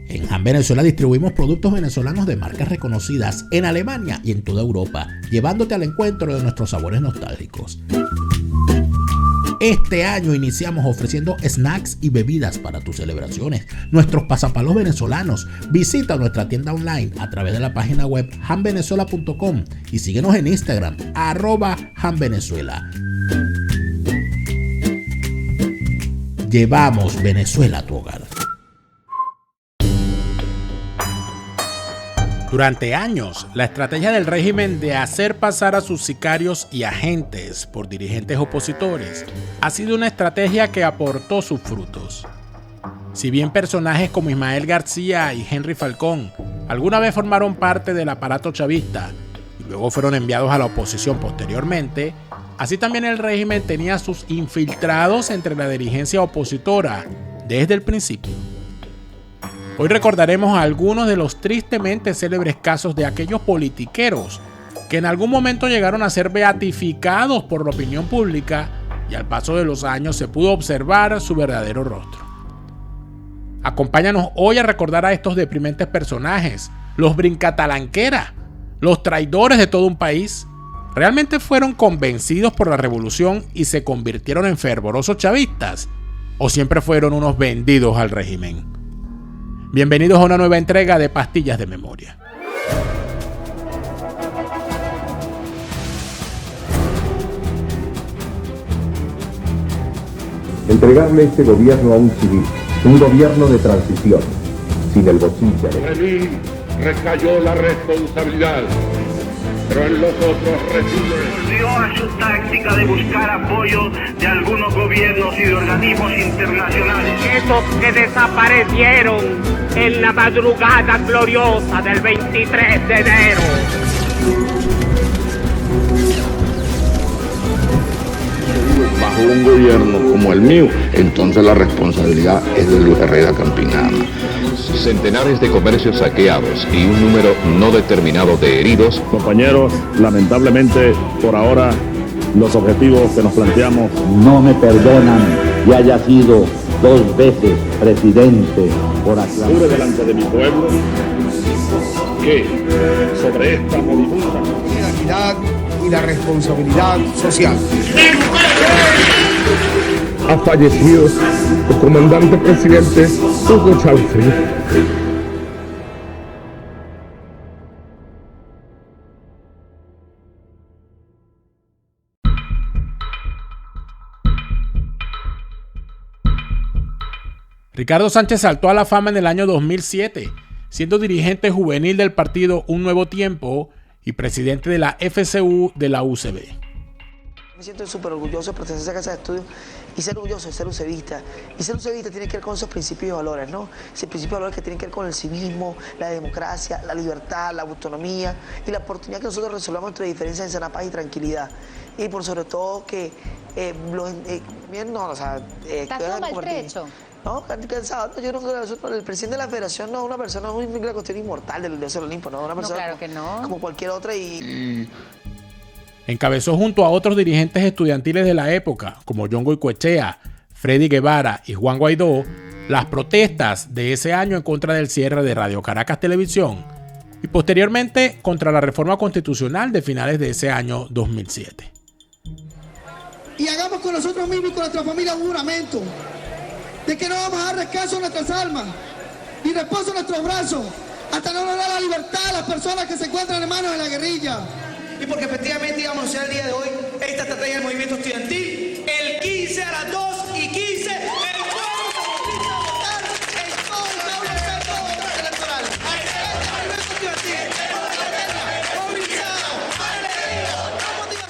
En Han Venezuela distribuimos productos venezolanos de marcas reconocidas en Alemania y en toda Europa, llevándote al encuentro de nuestros sabores nostálgicos. Este año iniciamos ofreciendo snacks y bebidas para tus celebraciones, nuestros pasapalos venezolanos. Visita nuestra tienda online a través de la página web hanvenezuela.com y síguenos en Instagram, @hanvenezuela. Llevamos Venezuela a tu hogar. Durante años, la estrategia del régimen de hacer pasar a sus sicarios y agentes por dirigentes opositores ha sido una estrategia que aportó sus frutos. Si bien personajes como Ismael García y Henry Falcón alguna vez formaron parte del aparato chavista y luego fueron enviados a la oposición posteriormente, así también el régimen tenía sus infiltrados entre la dirigencia opositora desde el principio. Hoy recordaremos algunos de los tristemente célebres casos de aquellos politiqueros que en algún momento llegaron a ser beatificados por la opinión pública y al paso de los años se pudo observar su verdadero rostro. Acompáñanos hoy a recordar a estos deprimentes personajes, los brincatalanquera, los traidores de todo un país. ¿Realmente fueron convencidos por la revolución y se convirtieron en fervorosos chavistas? ¿O siempre fueron unos vendidos al régimen? Bienvenidos a una nueva entrega de Pastillas de Memoria. Entregarle este gobierno a un civil, un gobierno de transición, sin el bochinche. Sobre mí recayó la responsabilidad, pero en los otros recibes. Volvió a su táctica de buscar apoyo de algunos gobiernos y de organismos internacionales. Esos que desaparecieron en la madrugada gloriosa del 23 de enero. Bajo un gobierno como el mío, entonces la responsabilidad es de Luis Herrera Campinana. Centenares de comercios saqueados y un número no determinado de heridos. Compañeros, lamentablemente por ahora los objetivos que nos planteamos no me perdonan que haya sido 2 veces presidente por aclarar. Juro delante de mi pueblo que sobre esta moribunda la equidad y la responsabilidad social. Ha fallecido el comandante presidente Hugo Chávez Frías. Ricardo Sánchez saltó a la fama en el año 2007, siendo dirigente juvenil del partido Un Nuevo Tiempo y presidente de la FCU de la UCB. Me siento súper orgulloso de pertenecer a esa casa de estudio y ser orgulloso de ser ucebista. Y ser ucebista tiene que ver con esos principios y valores, ¿no? Ese principio y valores que tienen que ver con el civismo, la democracia, la libertad, la autonomía y la oportunidad que nosotros resolvamos nuestras diferencias en sana paz y tranquilidad. Y por sobre todo que ¿Estás maltrecho? No, cansado. No, yo no creo, el presidente de la federación no es una persona, no es una cuestión inmortal del dios del Olimpo, no, una persona claro que no. Como cualquier otra y... Encabezó junto a otros dirigentes estudiantiles de la época, como John Goicoechea, Freddy Guevara y Juan Guaidó, las protestas de ese año en contra del cierre de Radio Caracas Televisión y posteriormente contra la reforma constitucional de finales de ese año 2007. Y hagamos con nosotros mismos y con nuestra familia un juramento de que no vamos a dar descanso a nuestras almas ni reposo a nuestros brazos hasta no lograr la libertad a las personas que se encuentran en manos de la guerrilla. Y porque efectivamente íbamos a anunciar el día de hoy esta estrategia del movimiento estudiantil, el 15 a las 2:15, el pueblo se moviliza a votar en todo el aula del centro de votación electoral. Ahí está el movimiento estudiantil, movilizado.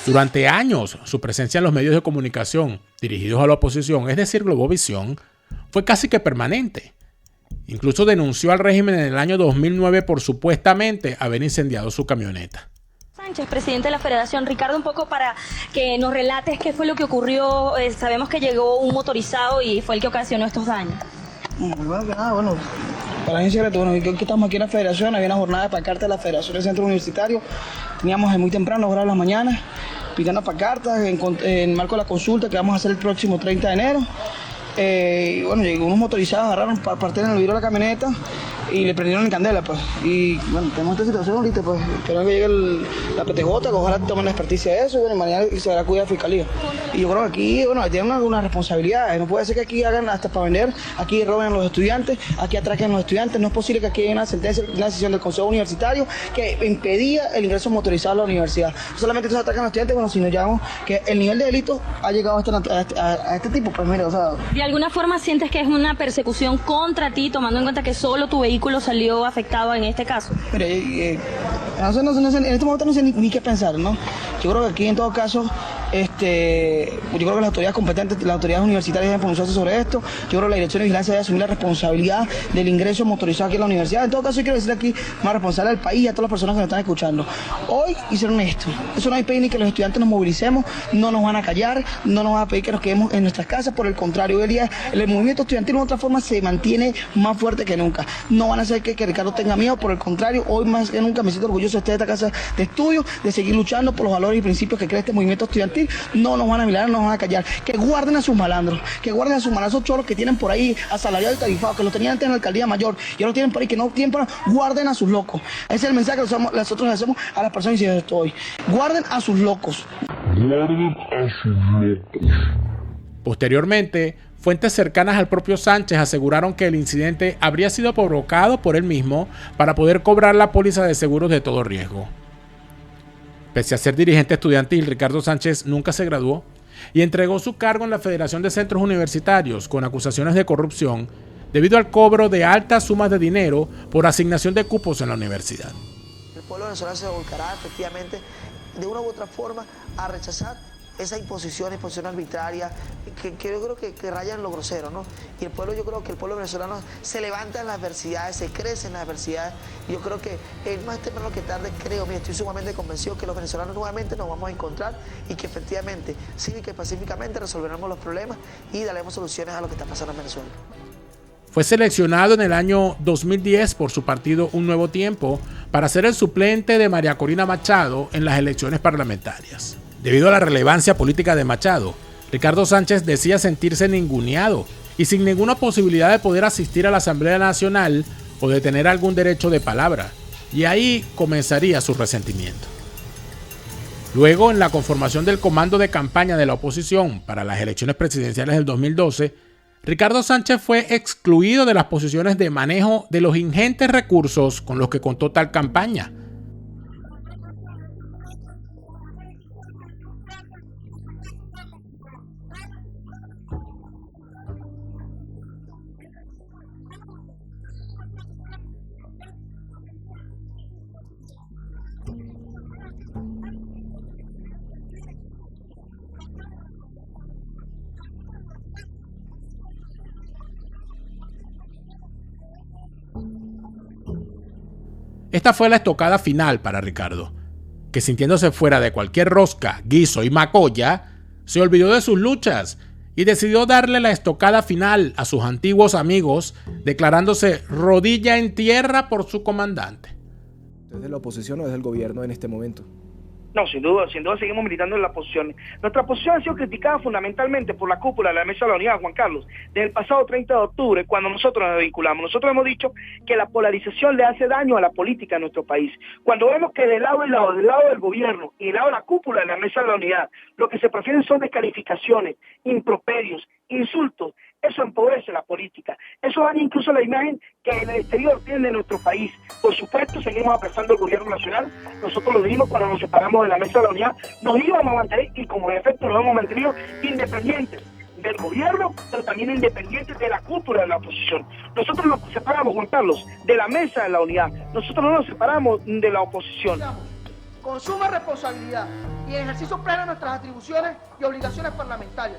Durante años, su presencia en los medios de comunicación dirigidos a la oposición, es decir, Globovisión, fue casi que permanente. Incluso denunció al régimen en el año 2009 por supuestamente haber incendiado su camioneta. Sánchez, presidente de la Federación. Ricardo, un poco para que nos relates qué fue lo que ocurrió. Sabemos que llegó un motorizado y fue el que ocasionó estos daños. Bueno, que nada, bueno, para la secreto, bueno, que estamos aquí en la Federación, había una jornada de pancartas de la Federación del Centro Universitario. Teníamos muy temprano, los horarios de la mañana, picando pancartas en marco de la consulta que vamos a hacer el próximo 30 de enero. Y bueno, llegó unos motorizados, agarraron parte en el vidrio de la camioneta y le prendieron en candela, pues. Y bueno, tenemos esta situación ahorita, pues. Queremos que llegue la PTJ, que ojalá tomen la experticia de eso, y bueno, mañana se dará cuidado a la fiscalía. Y yo creo que aquí, bueno, tienen una responsabilidad. No puede ser que aquí hagan hasta para vender, aquí roben a los estudiantes, aquí atraquen a los estudiantes. No es posible que aquí haya una sentencia, una decisión del Consejo Universitario que impedía el ingreso motorizado a la universidad. No solamente se atacan a los estudiantes, bueno, sino ya que el nivel de delito ha llegado a este tipo, pues mira, o sea. ¿De alguna forma sientes que es una persecución contra ti, tomando en cuenta que solo tu vehículo salió afectado en este caso? Mire, en este momento no sé ni qué pensar, ¿no? Yo creo que aquí en todo caso, yo creo que las autoridades competentes, las autoridades universitarias deben pronunciarse sobre esto. Yo creo que la Dirección de Vigilancia debe asumir la responsabilidad del ingreso motorizado aquí en la universidad. En todo caso, yo quiero decir aquí, más responsable al país y a todas las personas que nos están escuchando. Hoy hicieron esto. Eso no hay pedir ni que los estudiantes nos movilicemos, no nos van a callar, no nos van a pedir que nos quedemos en nuestras casas. Por el contrario, hoy día el movimiento estudiantil de otra forma se mantiene más fuerte que nunca. No van a hacer que Ricardo tenga miedo, por el contrario, hoy más que nunca me siento orgulloso de estar en esta casa de estudio, de seguir luchando por los valores y principios que crea este movimiento estudiantil. No nos van a mirar, no nos van a callar. Que guarden a sus malandros, que guarden a sus malandros choros que tienen por ahí asalariados y tarifados, que los tenían antes en la alcaldía mayor y ahora tienen por ahí que no tienen para, guarden a sus locos. Ese es el mensaje que nosotros hacemos a las personas y esto hoy. Guarden a sus locos. Guarden a sus locos. Posteriormente, fuentes cercanas al propio Sánchez aseguraron que el incidente habría sido provocado por él mismo para poder cobrar la póliza de seguros de todo riesgo. Pese a ser dirigente estudiantil, Ricardo Sánchez nunca se graduó y entregó su cargo en la Federación de Centros Universitarios con acusaciones de corrupción debido al cobro de altas sumas de dinero por asignación de cupos en la universidad. El pueblo venezolano se volcará efectivamente de una u otra forma a rechazar esa imposición arbitraria que yo creo que rayan lo grosero, ¿no? Y yo creo que el pueblo venezolano se levanta en las adversidades, se crece en las adversidades. Y yo creo que más temprano que tarde, estoy sumamente convencido que los venezolanos nuevamente nos vamos a encontrar y que efectivamente, cívica y pacíficamente resolveremos los problemas y daremos soluciones a lo que está pasando en Venezuela. Fue seleccionado en el año 2010 por su partido Un Nuevo Tiempo para ser el suplente de María Corina Machado en las elecciones parlamentarias. Debido a la relevancia política de Machado, Ricardo Sánchez decía sentirse ninguneado y sin ninguna posibilidad de poder asistir a la Asamblea Nacional o de tener algún derecho de palabra, y ahí comenzaría su resentimiento. Luego, en la conformación del comando de campaña de la oposición para las elecciones presidenciales del 2012, Ricardo Sánchez fue excluido de las posiciones de manejo de los ingentes recursos con los que contó tal campaña. Esta fue la estocada final para Ricardo, que sintiéndose fuera de cualquier rosca, guiso y macolla, se olvidó de sus luchas y decidió darle la estocada final a sus antiguos amigos, declarándose rodilla en tierra por su comandante. ¿Desde la oposición o desde el gobierno en este momento? No, sin duda seguimos militando en la posición. Nuestra posición ha sido criticada fundamentalmente por la cúpula de la Mesa de la Unidad, Juan Carlos, desde el pasado 30 de octubre, cuando nosotros nos vinculamos. Nosotros hemos dicho que la polarización le hace daño a la política en nuestro país. Cuando vemos que del lado del gobierno y del lado de la cúpula de la Mesa de la Unidad, lo que se prefieren son descalificaciones, improperios, insultos, eso empobrece la política. Eso daña incluso la imagen que en el exterior tiene nuestro país. Por supuesto, seguimos apresando al gobierno nacional. Nosotros lo dijimos cuando nos separamos de la Mesa de la Unidad. Nos íbamos a mantener, y como en efecto nos hemos mantenido, independientes del gobierno, pero también independientes de la cúpula de la oposición. Nosotros nos separamos, Juan Carlos, de la Mesa de la Unidad. Nosotros no nos separamos de la oposición. Con suma responsabilidad y en ejercicio pleno de nuestras atribuciones y obligaciones parlamentarias,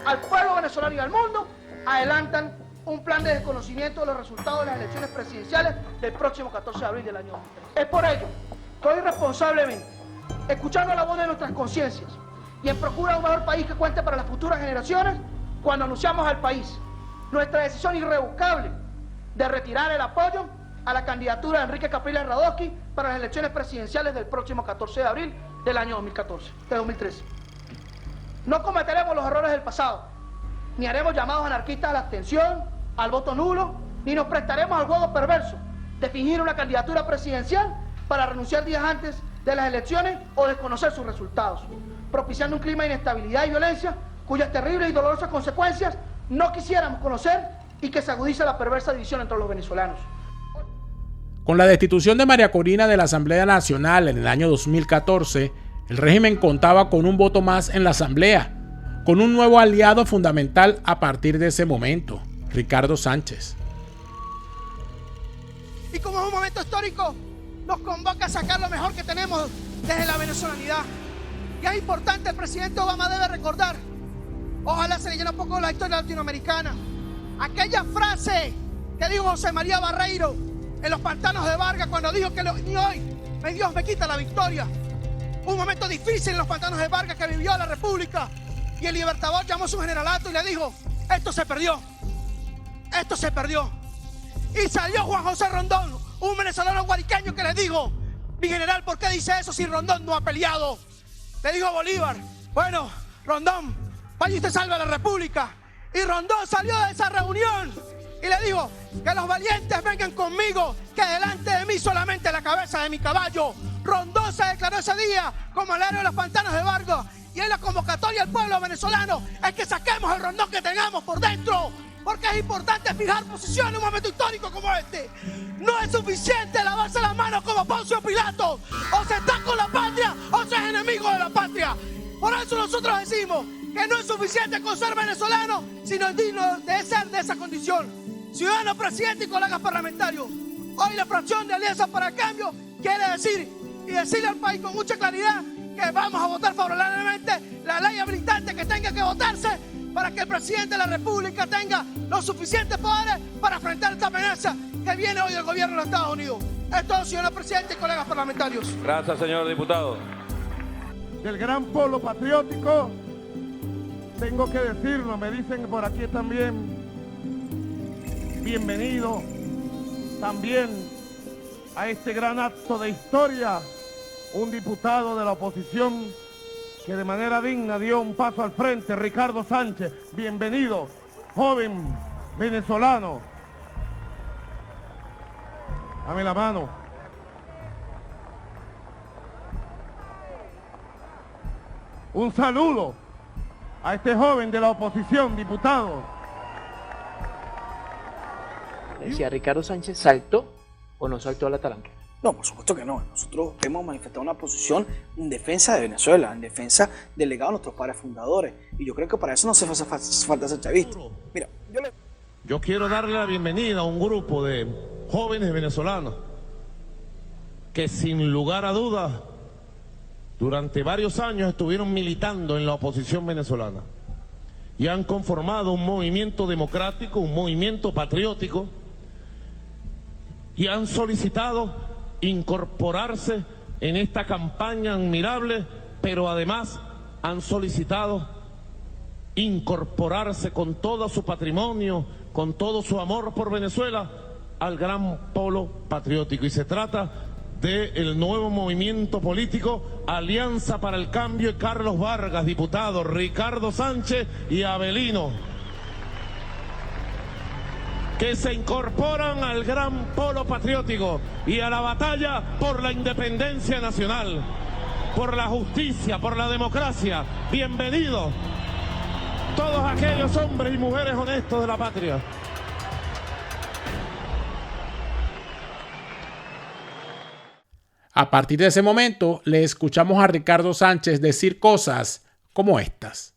al pueblo venezolano y al mundo, adelantan un plan de desconocimiento de los resultados de las elecciones presidenciales del próximo 14 de abril del año 2003. Es por ello que hoy responsablemente, escuchando la voz de nuestras conciencias y en procura de un mejor país que cuente para las futuras generaciones, cuando anunciamos al país nuestra decisión irrevocable de retirar el apoyo a la candidatura de Enrique Capriles Radosky para las elecciones presidenciales del próximo 14 de abril del año 2013. No cometeremos los errores del pasado, ni haremos llamados anarquistas a la abstención, al voto nulo, ni nos prestaremos al juego perverso de fingir una candidatura presidencial para renunciar días antes de las elecciones o desconocer sus resultados, propiciando un clima de inestabilidad y violencia cuyas terribles y dolorosas consecuencias no quisiéramos conocer y que se agudiza la perversa división entre los venezolanos. Con la destitución de María Corina de la Asamblea Nacional en el año 2014, el régimen contaba con un voto más en la Asamblea, con un nuevo aliado fundamental a partir de ese momento, Ricardo Sánchez. Y como es un momento histórico, nos convoca a sacar lo mejor que tenemos desde la venezolanidad. Y es importante, el presidente Obama debe recordar, ojalá se le llene un poco la historia latinoamericana, aquella frase que dijo José María Barreiro en los pantanos de Vargas cuando dijo que ni hoy Dios me quita la victoria. Un momento difícil en los pantanos de Vargas que vivió la República, y el Libertador llamó a su generalato y le dijo: esto se perdió, esto se perdió. Y salió Juan José Rondón, un venezolano guariqueño, que le dijo: mi general, ¿por qué dice eso si Rondón no ha peleado? Le dijo Bolívar: bueno, Rondón, vaya y usted salve a la República. Y Rondón salió de esa reunión y le dijo: que los valientes vengan conmigo, que delante de mí solamente la cabeza de mi caballo. Rondón se declaró ese día como el héroe de los pantanos de Vargas, y en la convocatoria al pueblo venezolano es que saquemos el Rondón que tengamos por dentro, porque es importante fijar posición en un momento histórico como este. No es suficiente lavarse las manos como Poncio Pilato: o se está con la patria o se es enemigo de la patria. Por eso nosotros decimos que no es suficiente con ser venezolano, sino digno de ser de esa condición. Ciudadano, presidente y colegas parlamentarios, hoy la fracción de Alianza para el Cambio quiere decir y decirle al país con mucha claridad que vamos a votar favorablemente la ley habilitante que tenga que votarse para que el presidente de la República tenga los suficientes poderes para enfrentar esta amenaza que viene hoy del gobierno de los Estados Unidos. Es todo, señor presidente y colegas parlamentarios. Gracias, señor diputado. Del gran polo patriótico, tengo que decirlo, me dicen por aquí también, bienvenido también a este gran acto de historia, un diputado de la oposición que de manera digna dio un paso al frente, Ricardo Sánchez. Bienvenido, joven venezolano. Dame la mano. Un saludo a este joven de la oposición, diputado. Decía Ricardo Sánchez, ¿saltó o no saltó a la talanca? No, por supuesto que no. Nosotros hemos manifestado una posición en defensa de Venezuela, en defensa del legado de nuestros padres fundadores. Y yo creo que para eso no se hace falta ser chavista. Mira, yo quiero darle la bienvenida a un grupo de jóvenes venezolanos que sin lugar a dudas durante varios años estuvieron militando en la oposición venezolana y han conformado un movimiento democrático, un movimiento patriótico, y han solicitado incorporarse en esta campaña admirable, pero además han solicitado incorporarse con todo su patrimonio, con todo su amor por Venezuela, al gran polo patriótico. Y se trata del nuevo movimiento político Alianza para el Cambio, Carlos Vargas, diputado, Ricardo Sánchez y Avelino, que se incorporan al gran polo patriótico y a la batalla por la independencia nacional, por la justicia, por la democracia. Bienvenidos todos aquellos hombres y mujeres honestos de la patria. A partir de ese momento, le escuchamos a Ricardo Sánchez decir cosas como estas.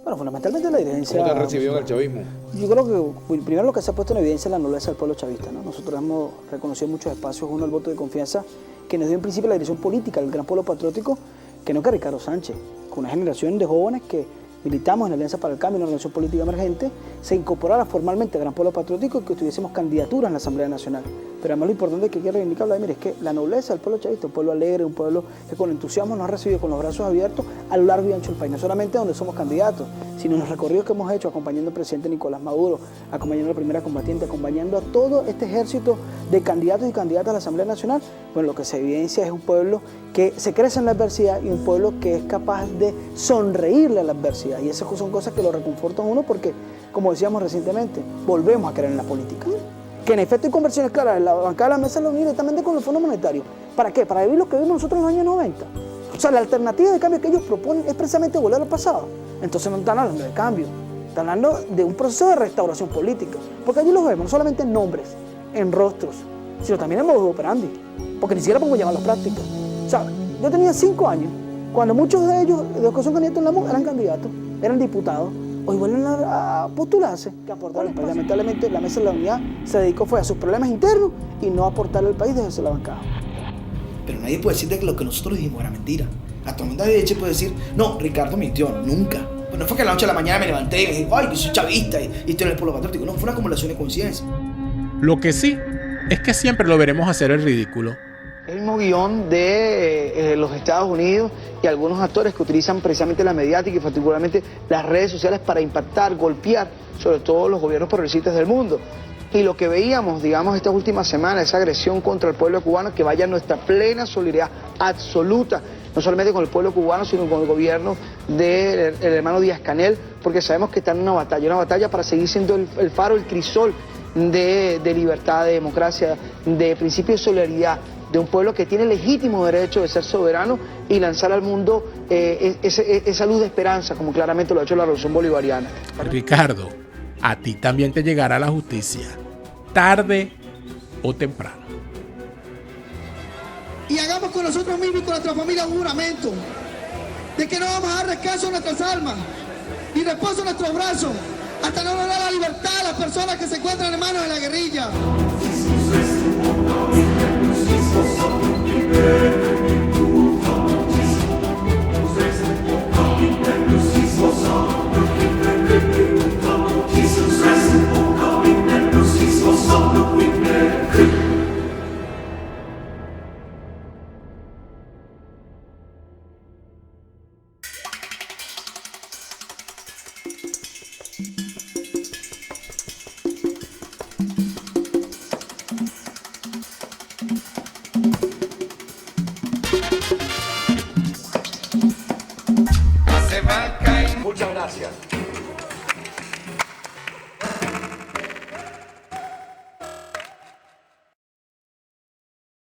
Bueno, fundamentalmente la evidencia... ¿Cómo te recibió en el chavismo? Yo creo que primero lo que se ha puesto en evidencia es la nobleza del pueblo chavista, ¿no? Nosotros hemos reconocido muchos espacios, uno el voto de confianza que nos dio en principio la dirección política del gran pueblo patriótico, que no que Ricardo Sánchez, con una generación de jóvenes que militamos en la Alianza para el Cambio, una organización política emergente, se incorporara formalmente al gran pueblo patriótico y que tuviésemos candidaturas en la Asamblea Nacional. Pero además lo importante que quiero reivindicar, Vladimir, es que la nobleza del pueblo chavista, un pueblo alegre, un pueblo que con entusiasmo nos ha recibido con los brazos abiertos a lo largo y ancho del país, no solamente donde somos candidatos, sino en los recorridos que hemos hecho acompañando al presidente Nicolás Maduro, acompañando a la primera combatiente, acompañando a todo este ejército de candidatos y candidatas a la Asamblea Nacional. Bueno, lo que se evidencia es un pueblo que se crece en la adversidad y un pueblo que es capaz de sonreírle a la adversidad. Y esas son cosas que lo reconfortan a uno porque como decíamos recientemente, volvemos a creer en la política. Que en efecto hay conversiones claras en la bancada de la mesa de la unidad directamente con el Fondo Monetario. ¿Para qué? Para vivir lo que vimos nosotros en los años 90. O sea, la alternativa de cambio que ellos proponen es precisamente volver al pasado. Entonces no están hablando de cambio, están hablando de un proceso de restauración política. Porque allí los vemos, no solamente en nombres, en rostros, sino también en modo operandi. Porque ni siquiera podemos llamarlos prácticas. O sea, yo tenía 5 años, cuando muchos de ellos, de los que son candidatos en la MUN, eran candidatos, eran diputados, hoy vuelven a postularse, que aportaron al país. Lamentablemente la mesa de la unidad se dedicó fue a sus problemas internos y no a aportarle al país desde la bancada. Pero nadie puede decir que lo que nosotros dijimos era mentira. Actualmente nadie puede decir, no, Ricardo mintió, nunca. Pues no fue que a la noche a la mañana me levanté y me dije, ay, que soy chavista y estoy en el pueblo patriótico. No, fue una acumulación de conciencia. Lo que sí es que siempre lo veremos hacer el ridículo. El mismo guión de los Estados Unidos y algunos actores que utilizan precisamente la mediática y particularmente las redes sociales para impactar, golpear sobre todo los gobiernos progresistas del mundo. Y lo que veíamos, digamos, estas últimas semanas, esa agresión contra el pueblo cubano, que vaya nuestra plena solidaridad absoluta, no solamente con el pueblo cubano, sino con el gobierno del hermano Díaz-Canel, porque sabemos que están en una batalla para seguir siendo el faro, el crisol de libertad, de democracia, de principio de solidaridad, de un pueblo que tiene legítimo derecho de ser soberano y lanzar al mundo esa luz de esperanza, como claramente lo ha hecho la Revolución Bolivariana. Ricardo, a ti también te llegará la justicia, tarde o temprano. Y hagamos con nosotros mismos y con nuestra familia un juramento de que no vamos a dar descanso a nuestras almas, ni reposo a nuestros brazos, hasta no lograr la libertad a las personas que se encuentran en manos de la guerrilla. Muchas gracias.